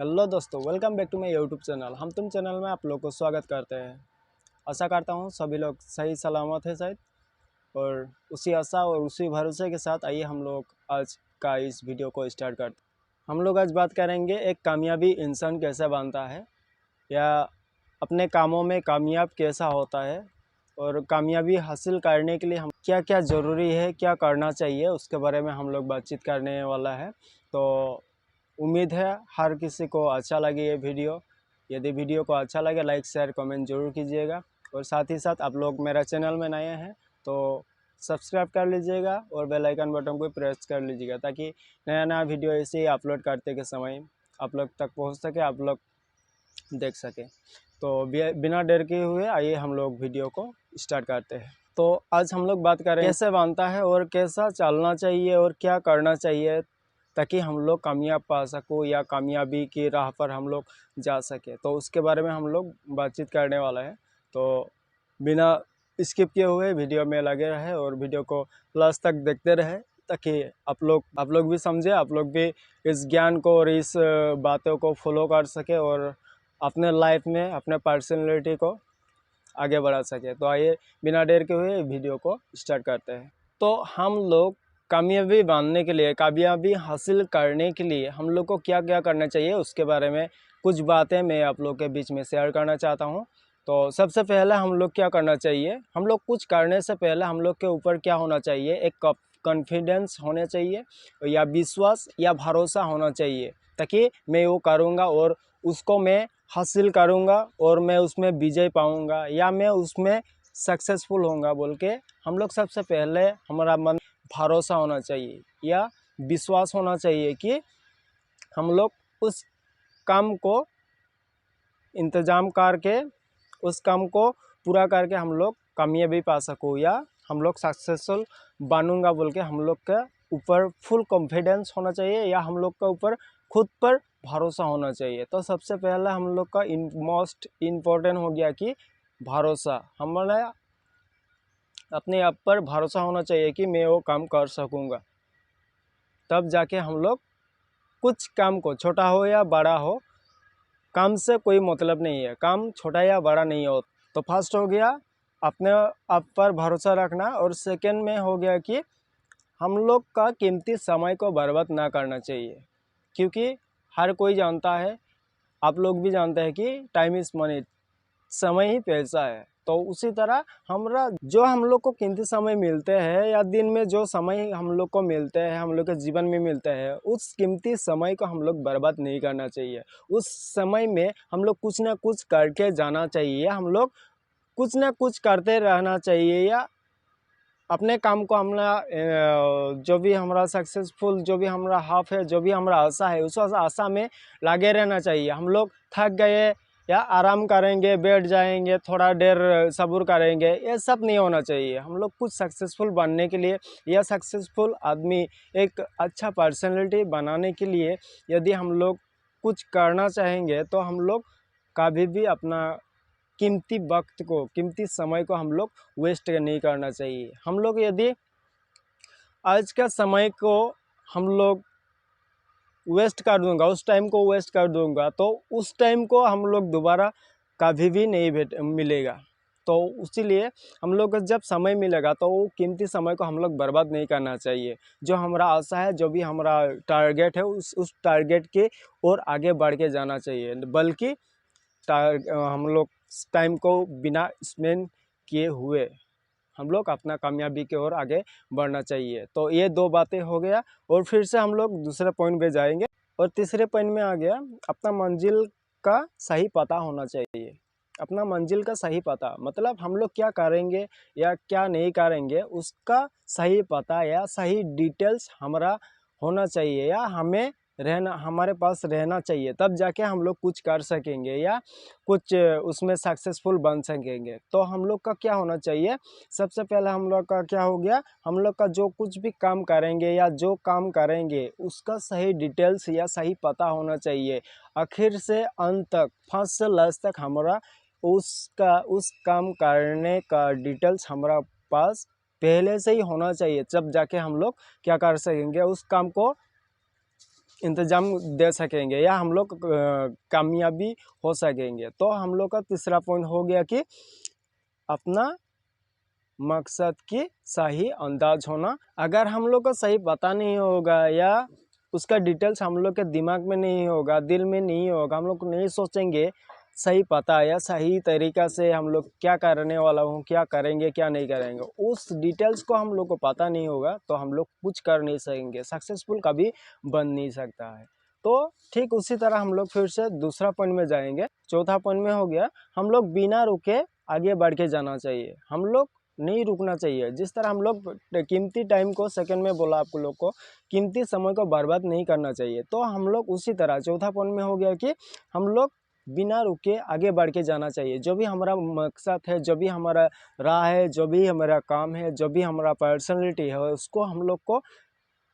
Hello दोस्तों, welcome back to my YouTube channel. Hum Tum channel में आप लोग को स्वागत करते हैं। आशा करता हूँ सभी लोग सही सलामत है शायद, और उसी आशा और उसी भरोसे के साथ आइए हम लोग आज का इस वीडियो को स्टार्ट करते हैं। हम लोग आज बात करेंगे एक कामयाबी इंसान कैसे बनता है, या अपने कामों में कामयाब कैसा होता है, और कामयाबी हासिल करने के लिए हम क्या क्या ज़रूरी है, क्या करना चाहिए, उसके बारे में हम लोग बातचीत करने वाला है। तो उम्मीद है हर किसी को अच्छा लगे ये वीडियो। यदि वीडियो को अच्छा लगे लाइक शेयर कमेंट जरूर कीजिएगा, और साथ ही साथ आप लोग मेरा चैनल में नए हैं तो सब्सक्राइब कर लीजिएगा और बेल आइकन बटन को प्रेस कर लीजिएगा, ताकि नया नया वीडियो ऐसे ही अपलोड करते के समय आप लोग तक पहुंच सके, आप लोग देख सके। तो बिना देर के हुए आइए हम लोग वीडियो को स्टार्ट करते हैं। तो आज हम लोग बात करें कैसे बनता है और कैसा चलना चाहिए और क्या करना चाहिए ताकि हम लोग कामयाब पा सको या कामयाबी की राह पर हम लोग जा सके। तो उसके बारे में हम लोग बातचीत करने वाला है। तो बिना स्किप किए हुए वीडियो में लगे रहे और वीडियो को लास्ट तक देखते रहे, ताकि आप लोग भी समझे, आप लोग भी इस ज्ञान को और इस बातों को फॉलो कर सके और अपने लाइफ में अपने पर्सनैलिटी को आगे बढ़ा सके। तो आइए बिना देर के हुए वीडियो को स्टार्ट करते हैं। तो हम लोग कामयाबी बनने के लिए, कामयाबी हासिल करने के लिए हम लोग को क्या क्या करना चाहिए, उसके बारे में कुछ बातें मैं आप लोग के बीच में शेयर करना चाहता हूँ। तो सबसे पहले हम लोग क्या करना चाहिए, हम लोग कुछ करने से पहले हम लोग के ऊपर क्या होना चाहिए, एक कॉन्फिडेंस होना चाहिए या विश्वास या भरोसा होना चाहिए, ताकि मैं वो करूँगा और उसको मैं हासिल करूँगा और मैं उसमें विजय पाऊँगा या मैं उसमें सक्सेसफुल होऊंगा बोल के हम लोग सबसे पहले हमारा मन भरोसा होना चाहिए या विश्वास होना चाहिए कि हम लोग उस काम को इंतज़ाम करके, उस काम को पूरा करके हम लोग कामयाबी पा सको या हम लोग सक्सेसफुल बनूंगा बोल के हम लोग के ऊपर फुल कॉन्फिडेंस होना चाहिए या हम लोग के ऊपर खुद पर भरोसा होना चाहिए। तो सबसे पहला हम लोग का मोस्ट इम्पोर्टेंट हो गया कि भरोसा, हमारा अपने आप पर भरोसा होना चाहिए कि मैं वो काम कर सकूँगा। तब जाके हम लोग कुछ काम को, छोटा हो या बड़ा हो, काम से कोई मतलब नहीं है, काम छोटा या बड़ा नहीं हो। तो फर्स्ट हो गया अपने आप पर भरोसा रखना, और सेकंड में हो गया कि हम लोग का कीमती समय को बर्बाद ना करना चाहिए, क्योंकि हर कोई जानता है, आप लोग भी जानते हैं कि टाइम इज़ मनी, समय ही पैसा है। तो उसी तरह हमरा जो हम लोग को कीमती समय मिलते हैं या दिन में जो समय हम लोग को मिलते हैं, हम लोग के जीवन में मिलते हैं, उस कीमती समय को हम लोग बर्बाद नहीं करना चाहिए। उस समय में हम लोग कुछ ना कुछ करके जाना चाहिए, हम लोग कुछ ना कुछ करते रहना चाहिए, या अपने काम को हमारा जो भी हमारा सक्सेसफुल, जो भी हमारा हाफ है, जो भी हमारा आशा है, उस आशा में लगे रहना चाहिए। हम लोग थक गए या आराम करेंगे, बैठ जाएंगे, थोड़ा देर सब्र करेंगे, ये सब नहीं होना चाहिए। हम लोग कुछ सक्सेसफुल बनने के लिए या सक्सेसफुल आदमी, एक अच्छा पर्सनैलिटी बनाने के लिए यदि हम लोग कुछ करना चाहेंगे तो हम लोग कभी भी अपना कीमती वक्त को, कीमती समय को हम लोग वेस्ट नहीं करना चाहिए। हम लोग यदि आज का समय को हम लोग वेस्ट कर दूंगा, उस टाइम को वेस्ट कर दूंगा, तो उस टाइम को हम लोग दोबारा कभी भी नहीं मिलेगा। तो इसीलिए हम लोग को जब समय मिलेगा तो वो कीमती समय को हम लोग बर्बाद नहीं करना चाहिए। जो हमारा आशा है, जो भी हमारा टारगेट है, उस टारगेट के और आगे बढ़ के जाना चाहिए, बल्कि हम लोग टाइम को बिना स्पेंड किए हुए हम लोग अपना कामयाबी की ओर आगे बढ़ना चाहिए। तो ये दो बातें हो गया, और फिर से हम लोग दूसरे पॉइंट पे जाएंगे। और तीसरे पॉइंट में आ गया अपना मंजिल का सही पता होना चाहिए। अपना मंजिल का सही पता मतलब हम लोग क्या करेंगे या क्या नहीं करेंगे, उसका सही पता या सही डिटेल्स हमारा होना चाहिए, या हमें रहना, हमारे पास रहना चाहिए। तब जाके हम लोग कुछ कर सकेंगे या कुछ उसमें सक्सेसफुल बन सकेंगे। तो हम लोग का क्या होना चाहिए, सबसे पहले हम लोग का क्या हो गया, हम लोग का जो कुछ भी काम करेंगे या जो काम करेंगे उसका सही डिटेल्स या सही पता होना चाहिए। आखिर से अंत तक, फर्स्ट से लास्ट तक हमारा उस काम करने का डिटेल्स हमारा पास पहले से ही होना चाहिए। जब जाके हम लोग क्या कर सकेंगे, उस काम को इंतजाम दे सकेंगे या हम लोग कामयाबी हो सकेंगे। तो हम लोग का तीसरा पॉइंट हो गया कि अपना मकसद की सही अंदाज होना। अगर हम लोग को सही पता नहीं होगा या उसका डिटेल्स हम लोग के दिमाग में नहीं होगा, दिल में नहीं होगा, हम लोग नहीं सोचेंगे सही पता या सही तरीक़ा से हम लोग क्या करने वाला हूँ, क्या करेंगे क्या नहीं करेंगे, उस डिटेल्स को हम लोग को पता नहीं होगा तो हम लोग कुछ कर नहीं सकेंगे, सक्सेसफुल कभी बन नहीं सकता है। तो ठीक उसी तरह हम लोग फिर से दूसरा पॉइंट में जाएंगे। चौथा पॉइंट में हो गया हम लोग बिना रुके आगे बढ़ के जाना चाहिए। हम लोग नहीं रुकना चाहिए। जिस तरह हम लोग कीमती टाइम को, सेकंड में बोला आप लोग को, कीमती समय को बर्बाद नहीं करना चाहिए। तो हम लोग उसी तरह चौथा पॉइंट में हो गया कि हम लोग बिना रुके आगे बढ़ के जाना चाहिए। जो भी हमारा मकसद है, जो भी हमारा राह है, जो भी हमारा काम है, जो भी हमारा पर्सनैलिटी है, उसको हम लोग को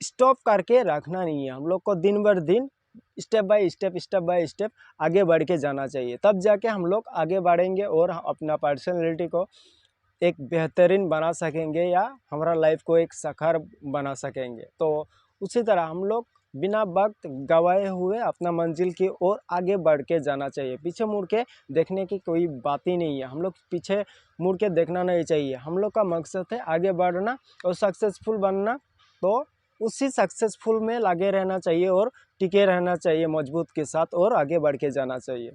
स्टॉप करके रखना नहीं है। हम लोग को दिन बर दिन स्टेप बाय स्टेप आगे बढ़ के जाना चाहिए। तब जाके हम लोग आगे बढ़ेंगे और अपना पर्सनैलिटी को एक बेहतरीन बना सकेंगे या हमारा लाइफ को एक साकार बना सकेंगे। तो उसी तरह हम लोग बिना वक्त गवाए हुए अपना मंजिल की ओर आगे बढ़ के जाना चाहिए। पीछे मुड़ के देखने की कोई बात ही नहीं है। हम लोग पीछे मुड़ के देखना नहीं चाहिए। हम लोग का मकसद है आगे बढ़ना और सक्सेसफुल बनना। तो उसी सक्सेसफुल में लगे रहना चाहिए और टिके रहना चाहिए मजबूत के साथ और आगे बढ़ के जाना चाहिए।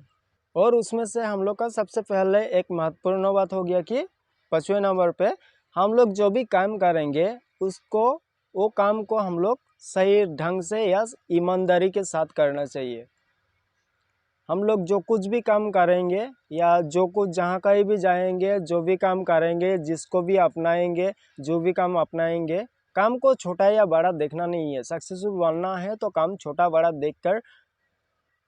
और उसमें से हम लोग का सबसे पहले एक महत्वपूर्ण बात हो गया कि 5वें नंबर पे हम लोग जो भी काम करेंगे उसको, वो काम को हम लोग सही ढंग से या ईमानदारी के साथ करना चाहिए। हम लोग जो कुछ भी काम करेंगे या जो कुछ जहाँ कहीं भी जाएंगे, जो भी काम करेंगे, जिसको भी अपनाएंगे, जो भी काम अपनाएंगे, काम को छोटा या बड़ा देखना नहीं है। सक्सेसफुल बनना है तो काम छोटा बड़ा देखकर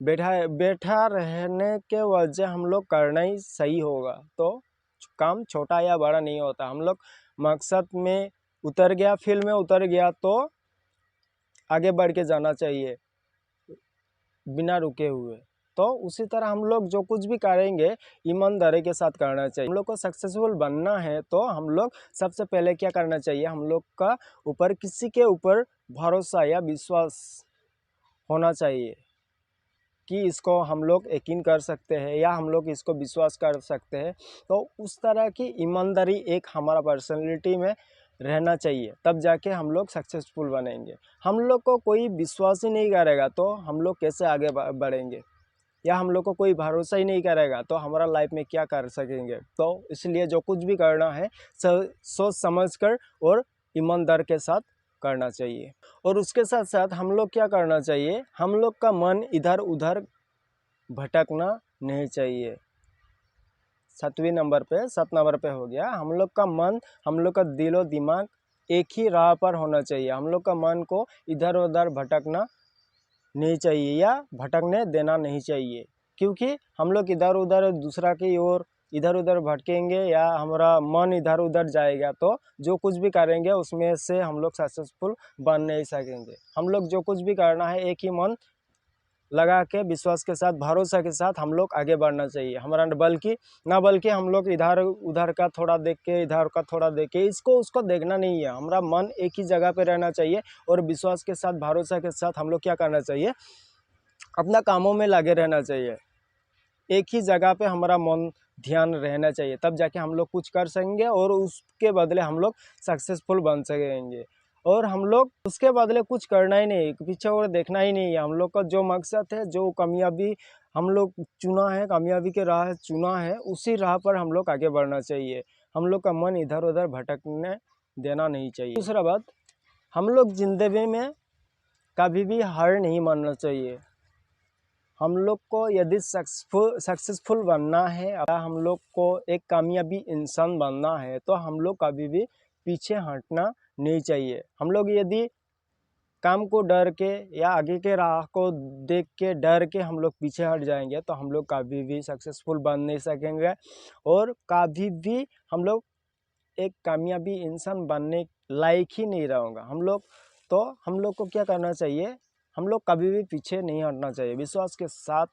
बैठा रहने के वजह हम लोग करना ही सही होगा। तो काम छोटा या बड़ा नहीं होता। हम लोग मकसद में उतर गया, फील्ड में उतर गया तो आगे बढ़ के जाना चाहिए बिना रुके हुए। तो उसी तरह हम लोग जो कुछ भी करेंगे ईमानदारी के साथ करना चाहिए। हम लोग को सक्सेसफुल बनना है तो हम लोग सबसे पहले क्या करना चाहिए, हम लोग का ऊपर किसी के ऊपर भरोसा या विश्वास होना चाहिए कि इसको हम लोग यकीन कर सकते हैं या हम लोग इसको विश्वास कर सकते हैं। तो उस तरह की ईमानदारी एक हमारा पर्सनैलिटी में रहना चाहिए, तब जाके हम लोग सक्सेसफुल बनेंगे। हम लोग को कोई विश्वास ही नहीं करेगा तो हम लोग कैसे आगे बढ़ेंगे, या हम लोग को कोई भरोसा ही नहीं करेगा तो हमारा लाइफ में क्या कर सकेंगे। तो इसलिए जो कुछ भी करना है सोच समझ कर और ईमानदार के साथ करना चाहिए। और उसके साथ साथ हम लोग क्या करना चाहिए, हम लोग का मन इधर उधर भटकना नहीं चाहिए। 7 नंबर पे हो गया, हम लोग का मन, हम लोग का दिलो दिमाग एक ही राह पर होना चाहिए। हम लोग का मन को इधर उधर भटकना नहीं चाहिए या भटकने देना नहीं चाहिए, क्योंकि हम लोग इधर उधर दूसरा की ओर इधर उधर भटकेंगे या हमारा मन इधर उधर जाएगा तो जो कुछ भी करेंगे उसमें से हम लोग सक्सेसफुल बन नहीं सकेंगे। हम लोग जो कुछ भी करना है एक ही मन लगा के विश्वास के साथ, भरोसा के साथ हम लोग आगे बढ़ना चाहिए। हमारा बल्कि हम लोग इधर उधर का थोड़ा देख के, इधर का थोड़ा देख के, इसको उसको देखना नहीं है। हमारा मन एक ही जगह पे रहना चाहिए और विश्वास के साथ, भरोसा के साथ हम लोग क्या करना चाहिए, अपना कामों में लगे रहना चाहिए। एक ही जगह पे हमारा मन ध्यान रहना चाहिए, तब जाके हम लोग कुछ कर सकेंगे और उसके बदले हम लोग सक्सेसफुल बन सकेंगे। और हम लोग उसके बदले कुछ करना ही नहीं, पीछे और देखना ही नहीं है। हम लोग का जो मकसद है, जो कामयाबी हम लोग चुना है, कामयाबी के राह चुना है, उसी राह पर हम लोग आगे बढ़ना चाहिए। हम लोग का मन इधर उधर भटकने देना नहीं चाहिए। दूसरा बात, हम लोग जिंदगी में कभी भी हार नहीं मानना चाहिए। हम लोग को यदि सक्सेसफुल बनना है, हम लोग को एक कामयाबी इंसान बनना है तो हम लोग कभी भी पीछे हटना नहीं चाहिए। हम लोग यदि काम को डर के या आगे के राह को देख के डर के हम लोग पीछे हट जाएंगे तो हम लोग कभी भी सक्सेसफुल बन नहीं सकेंगे और कभी भी हम लोग एक कामयाबी इंसान बनने लायक ही नहीं रहेगा हम लोग को क्या करना चाहिए, हम लोग कभी भी पीछे नहीं हटना चाहिए। विश्वास के साथ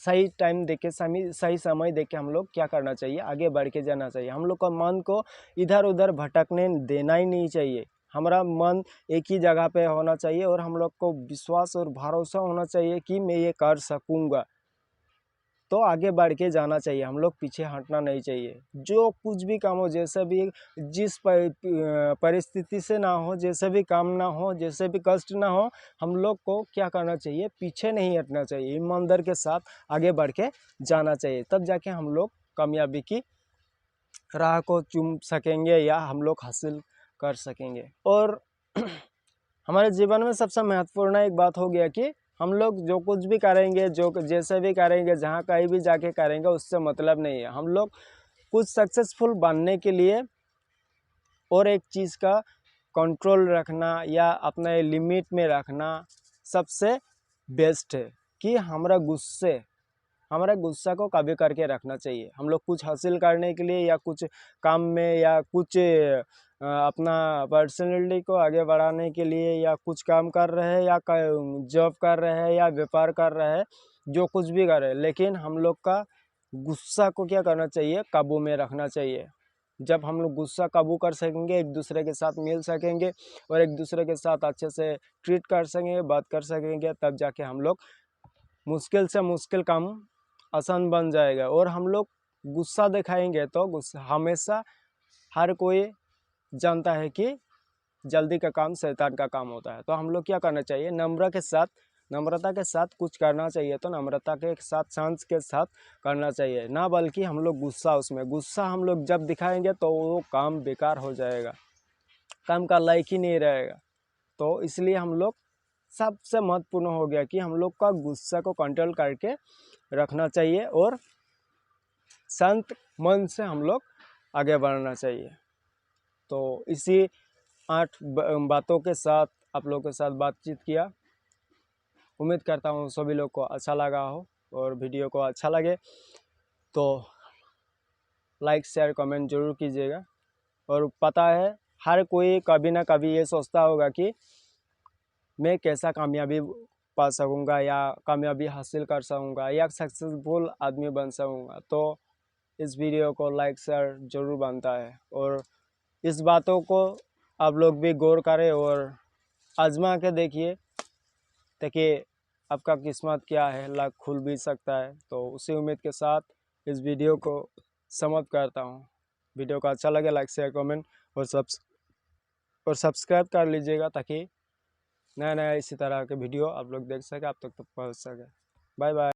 सही टाइम देके, सही समय देके हम लोग क्या करना चाहिए, आगे बढ़ के जाना चाहिए। हम लोग का मन को इधर उधर भटकने देना ही नहीं चाहिए। हमारा मन एक ही जगह पे होना चाहिए और हम लोग को विश्वास और भरोसा होना चाहिए कि मैं ये कर सकूँगा। तो आगे बढ़ के जाना चाहिए, हम लोग पीछे हटना नहीं चाहिए। जो कुछ भी काम हो, जैसे भी जिस परिस्थिति से ना हो, जैसे भी काम ना हो, जैसे भी कष्ट ना हो, हम लोग को क्या करना चाहिए, पीछे नहीं हटना चाहिए, ईमानदार के साथ आगे बढ़ के जाना चाहिए। तब जाके हम लोग कामयाबी की राह को चूम सकेंगे या हम लोग हासिल कर सकेंगे। और हमारे जीवन में सबसे महत्वपूर्ण एक बात हो गया कि हम लोग जो कुछ भी करेंगे, जो जैसे भी करेंगे, जहाँ कहीं भी जाके करेंगे, उससे मतलब नहीं है। हम लोग कुछ सक्सेसफुल बनने के लिए और एक चीज़ का कंट्रोल रखना या अपने लिमिट में रखना सबसे बेस्ट है कि हमारा गुस्सा को कभी करके रखना चाहिए। हम लोग कुछ हासिल करने के लिए या कुछ काम में या कुछ अपना पर्सनैलिटी को आगे बढ़ाने के लिए या कुछ काम कर रहे हैं या जॉब कर रहे हैं या व्यापार कर रहे हैं, जो कुछ भी कर रहे हैं, लेकिन हम लोग का गुस्सा को क्या करना चाहिए, काबू में रखना चाहिए। जब हम लोग गुस्सा काबू कर सकेंगे, एक दूसरे के साथ मिल सकेंगे और एक दूसरे के साथ अच्छे से ट्रीट कर सकेंगे, बात कर सकेंगे, तब जाके हम लोग मुश्किल से मुश्किल काम आसान बन जाएगा। और हम लोग गुस्सा दिखाएंगे तो गुस्सा हमेशा हर कोई जानता है कि जल्दी का काम शैतान का काम होता है। तो हम लोग क्या करना चाहिए, नम्रता के साथ कुछ करना चाहिए तो नम्रता के साथ, शांत के साथ करना चाहिए, ना बल्कि हम लोग गुस्सा हम लोग जब दिखाएंगे तो वो काम बेकार हो जाएगा, काम का लायक ही नहीं रहेगा। तो इसलिए हम लोग सबसे महत्वपूर्ण हो गया कि हम लोग का गुस्सा को कंट्रोल करके रखना चाहिए और शांत मन से हम लोग आगे बढ़ना चाहिए। तो इसी 8 बातों के साथ आप लोगों के साथ बातचीत किया। उम्मीद करता हूँ सभी लोग को अच्छा लगा हो, और वीडियो को अच्छा लगे तो लाइक शेयर कमेंट जरूर कीजिएगा। और पता है हर कोई कभी ना कभी ये सोचता होगा कि मैं कैसा कामयाबी पा सकूँगा या कामयाबी हासिल कर सकूँगा या सक्सेसफुल आदमी बन सकूँगा। तो इस वीडियो को लाइक शेयर जरूर बनता है, और इस बातों को आप लोग भी गौर करें और आजमा के देखिए, ताकि आपका किस्मत क्या है, लक खुल भी सकता है। तो उसी उम्मीद के साथ इस वीडियो को समाप्त करता हूँ। वीडियो को अच्छा लगे लाइक शेयर कमेंट और सब्सक्राइब कर लीजिएगा, ताकि नया नया इसी तरह के वीडियो आप लोग देख सके, आप तक पहुँच सके। Bye bye.